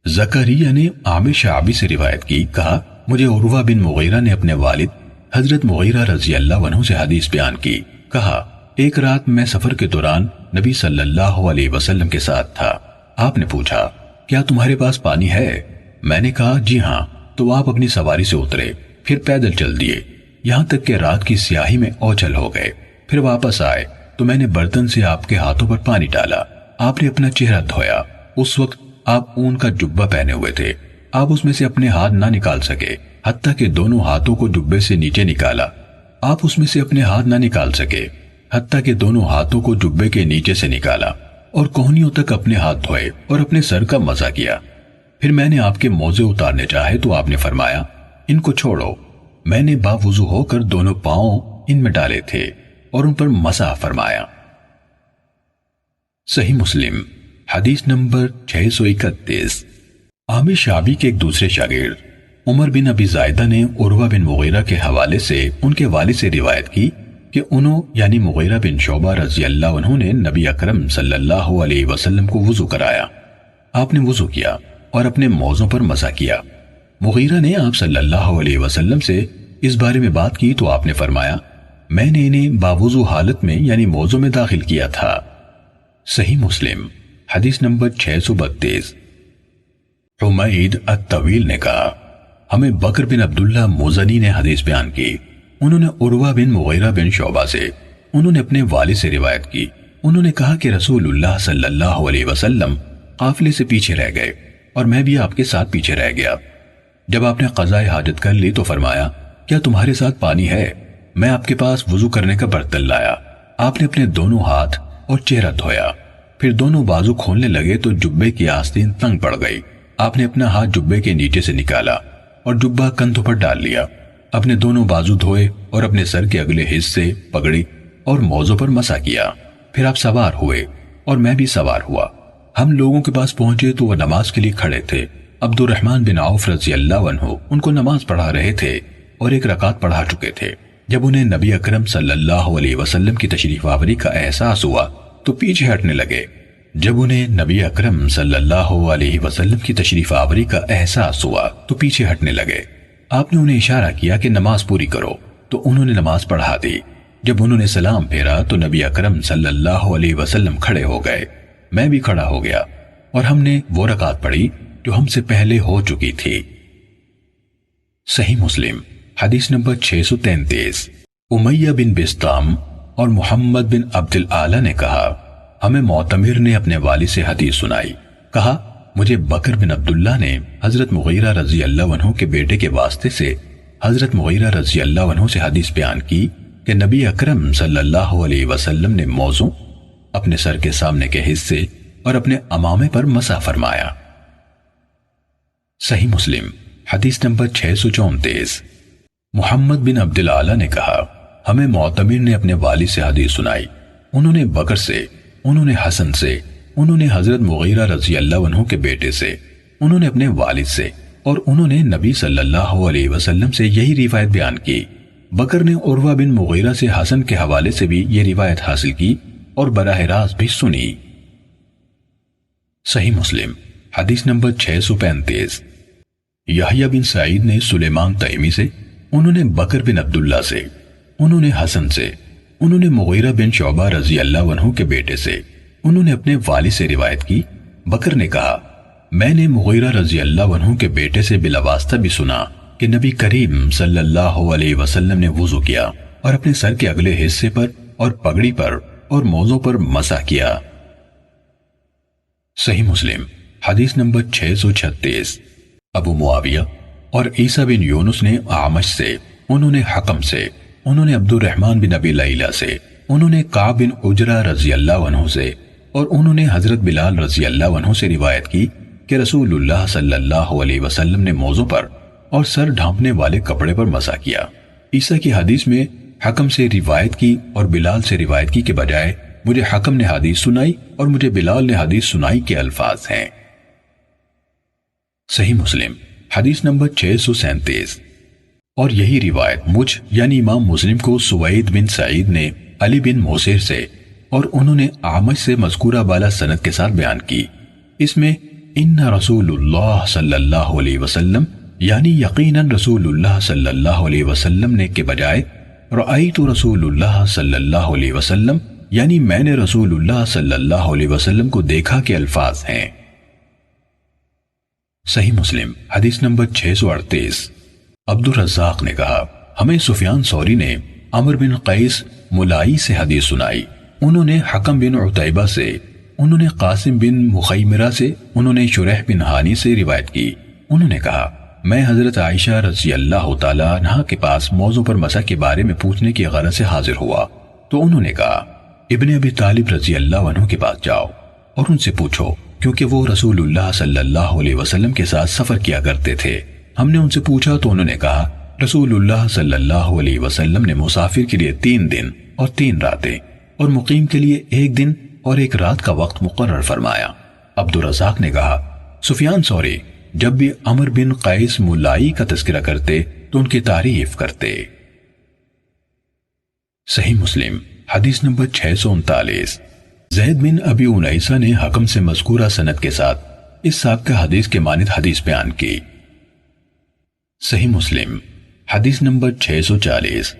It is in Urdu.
زکریا نے عامر شعبی سے روایت کی، کہا مجھے عروہ بن مغیرہ نے اپنے والد حضرت مغیرہ رضی اللہ عنہ سے حدیث بیان کی، کہا ایک رات میں سفر کے دوران نبی صلی اللہ علیہ وسلم کے ساتھ تھا۔ آپ نے پوچھا کیا تمہارے پاس پانی ہے؟ میں نے کہا جی ہاں۔ تو آپ اپنی سواری سے اترے، پھر پیدل چل دیے، یہاں تک کہ رات کی سیاہی میں اوجھل ہو گئے۔ پھر واپس آئے تو میں نے برتن سے آپ کے ہاتھوں پر پانی ڈالا، آپ نے اپنا چہرہ دھویا۔ اس وقت آپ اون کا جبہ پہنے ہوئے تھے، آپ اس میں سے اپنے ہاتھ نہ نکال سکے، حتیٰ کہ دونوں ہاتھوں کو جبے سے نیچے نکالا۔ آپ اس میں سے اپنے ہاتھ نہ نکال سکے، حتیٰ کہ دونوں ہاتھوں کو جبے کے نیچے سے نکالا، اور کوہنیوں تک اپنے ہاتھ دھوئے اور اپنے سر کا مزہ کیا۔ پھر میں نے آپ کے موزے اتارنے چاہے تو آپ نے فرمایا ان کو چھوڑو۔ میں نے باوضو ہو کر دونوں پاؤں ان میں ڈالے تھے اور ان پر مسح فرمایا۔ صحیح مسلم حدیث نمبر 631۔ عامر شعبی کے ایک دوسرے شاگرد عمر بن ابی زائدہ نے عروہ بن مغیرہ کے حوالے سے ان کے والد سے روایت کی کہ انہوں یعنی مغیرہ بن شعبہ رضی اللہ عنہ نے نبی اکرم صلی اللہ علیہ وسلم کو وضو کرایا۔ آپ نے وضو کیا اور اپنے موزوں پر مسح کیا۔ مغیرہ نے آپ صلی اللہ علیہ وسلم سے اس بارے میں بات کی تو آپ نے فرمایا میں نے انہیں باوضو حالت میں یعنی موزوں میں داخل کیا تھا۔ صحیح مسلم حدیث نمبر 632۔ حمید الطویل نے کہا ہمیں بکر بن عبداللہ مزنی نے حدیث بیان کی، انہوں نے عروہ بن مغیرہ بن شعبہ سے، انہوں نے اپنے والد سے روایت کی، انہوں نے کہا کہ رسول اللہ صلی اللہ علیہ وسلم قافلے سے پیچھے رہ گئے اور میں بھی آپ کے ساتھ پیچھے رہ گیا۔ جب آپ نے قضاء حاجت کر لی تو فرمایا کیا تمہارے ساتھ پانی ہے؟ میں آپ کے پاس وضو کرنے کا برتن لایا، آپ نے اپنے دونوں ہاتھ اور چہرہ دھویا، پھر دونوں بازو کھولنے لگے تو جبے کی آستین تنگ پڑ گئی، آپ نے اپنا ہاتھ جبے کے نیچے سے نکالا اور جبہ کندھوں پر ڈال لیا، اپنے دونوں بازو دھوئے اور اپنے سر کے اگلے حصے پگڑی اور موزوں پر مسح کیا۔ پھر آپ سوار ہوئے اور میں بھی سوار ہوا۔ ہم لوگوں کے پاس پہنچے تو وہ نماز کے لیے کھڑے تھے۔ عبد الرحمن بن عوف رضی اللہ عنہ ان کو نماز پڑھا رہے تھے اور ایک رکعت پڑھا چکے تھے۔ جب انہیں نبی اکرم صلی اللہ علیہ وسلم کی تشریف آوری کا احساس ہوا تو پیچھے ہٹنے لگے۔ جب انہیں نبی اکرم صلی اللہ علیہ وسلم کی تشریف آوری کا احساس ہوا تو پیچھے ہٹنے لگے۔ آپ نے انہیں اشارہ کیا کہ نماز پوری کرو تو انہوں نے نماز پڑھا دی۔ جب انہوں نے سلام پھیرا تو نبی اکرم صلی اللہ علیہ وسلم کھڑے ہو گئے، میں بھی کھڑا ہو گیا اور ہم نے وہ رکعت پڑھی جو ہم سے پہلے ہو چکی تھی۔ صحیح مسلم حدیث نمبر 633۔ امیہ بن بسطام اور محمد بن عبد العالی نے کہا ہمیں معتمر نے اپنے والد سے حدیث سنائی، کہا مجھے بکر بن عبداللہ نے حضرت مغیرہ رضی اللہ عنہ کے بیٹے کے واسطے سے حضرت مغیرہ رضی اللہ عنہ سے حدیث بیان کی کہ نبی اکرم صلی اللہ علیہ وسلم نے موضوع اپنے سر کے سامنے کے حصے اور اپنے امامے پر مسح فرمایا۔ صحیح مسلم حدیث نمبر 634۔ محمد بن عبد العالی نے کہا ہمیں معتمر نے اپنے والد سے حدیث سنائی، انہوں نے بکر سے، انہوں نے حسن سے، انہوں نے حضرت مغیرہ رضی اللہ عنہ کے بیٹے سے، انہوں نے اپنے والد سے اور انہوں نے نبی صلی اللہ علیہ وسلم سے یہی روایت بیان کی۔ بکر نے عروہ بن مغیرہ سے حسن کے حوالے سے بھی یہ روایت حاصل کی اور براہ راست بھی سنی۔ صحیح مسلم حدیث نمبر 635۔ یحییٰ بن سعید نے سلیمان تیمی سے، انہوں نے بکر بن عبداللہ سے، انہوں نے حسن سے، انہوں نے مغیرہ بن شعبہ رضی اللہ عنہ کے بیٹے سے، انہوں نے اپنے والد سے روایت کی۔ بکر نے کہا میں نے مغیرہ رضی اللہ عنہ کے بیٹے سے بلا واسطہ بھی سنا کہ نبی کریم صلی اللہ علیہ وسلم نے وضو کیا اور اپنے سر کے اگلے حصے پر اور پگڑی پر اور موزوں پر مسح کیا۔ صحیح مسلم حدیث نمبر 636۔ ابو معاویہ اور عیسیٰ بن یونس نے اعمش سے، انہوں نے حکم سے، انہوں نے عبد الرحمن بن ابی لیلہ سے، انہوں نے کعب بن عجرہ رضی اللہ عنہ سے اور انہوں نے حضرت بلال رضی اللہ عنہ سے روایت کی کہ رسول اللہ صلی اللہ علیہ وسلم نے موزوں پر اور سر ڈھانپنے والے کپڑے پر مسح کیا۔ عیسیٰ کی حدیث میں حکم سے روایت کی اور بلال سے روایت کی کے بجائے مجھے حکم نے حدیث سنائی اور مجھے بلال نے حدیث سنائی کے الفاظ ہیں۔ صحیح مسلم حدیث نمبر 637۔ اور یہی روایت مجھ یعنی امام مسلم کو سوید بن سعید نے علی بن موسیر سے اور انہوں نے اعمش سے مذکورہ بالا سند کے ساتھ بیان کی۔ اس میں ان رسول اللہ صلی اللہ علیہ وسلم یعنی یقیناً رسول اللہ صلی اللہ علیہ وسلم نے کے بجائے رأیت رسول اللہ صلی اللہ علیہ وسلم یعنی میں نے رسول اللہ صلی اللہ علیہ وسلم کو دیکھا کے الفاظ ہیں۔ صحیح مسلم حدیث نمبر 638۔ عبد الرزاق نے کہا ہمیں سفیان ثوری نے عمر بن قیس ملائی سے حدیث سنائی، انہوں نے حکم بن عتیبہ سے، انہوں نے قاسم بن مخیمرہ سے، انہوں نے شریح بن ہانی سے روایت کی، انہوں نے کہا میں حضرت عائشہ رضی اللہ تعالیٰ عنہا کے پاس موضوع پر مسح کے بارے میں پوچھنے کی غرض سے حاضر ہوا تو انہوں نے کہا ابن ابی طالب رضی اللہ عنہ کے پاس جاؤ اور ان سے پوچھو، کیونکہ وہ رسول اللہ صلی اللہ علیہ وسلم کے ساتھ سفر کیا کرتے تھے۔ ہم نے ان سے پوچھا تو انہوں نے کہا رسول اللہ صلی اللہ علیہ وسلم نے مسافر کے لیے 3 دن اور 3 راتیں اور مقیم کے لیے 1 دن اور 1 رات کا وقت مقرر فرمایا۔ عبد الرزاق نے کہا سفیان ثوری جب بھی عمر بن قیس ملائی کا تذکرہ کرتے تو ان کی تعریف کرتے۔ صحیح مسلم حدیث نمبر 639۔ زید بن ابی انیسہ نے حکم سے مذکورہ سند کے ساتھ اس سابقہ حدیث کے مانند حدیث بیان کی۔ صحیح مسلم حدیث نمبر 640۔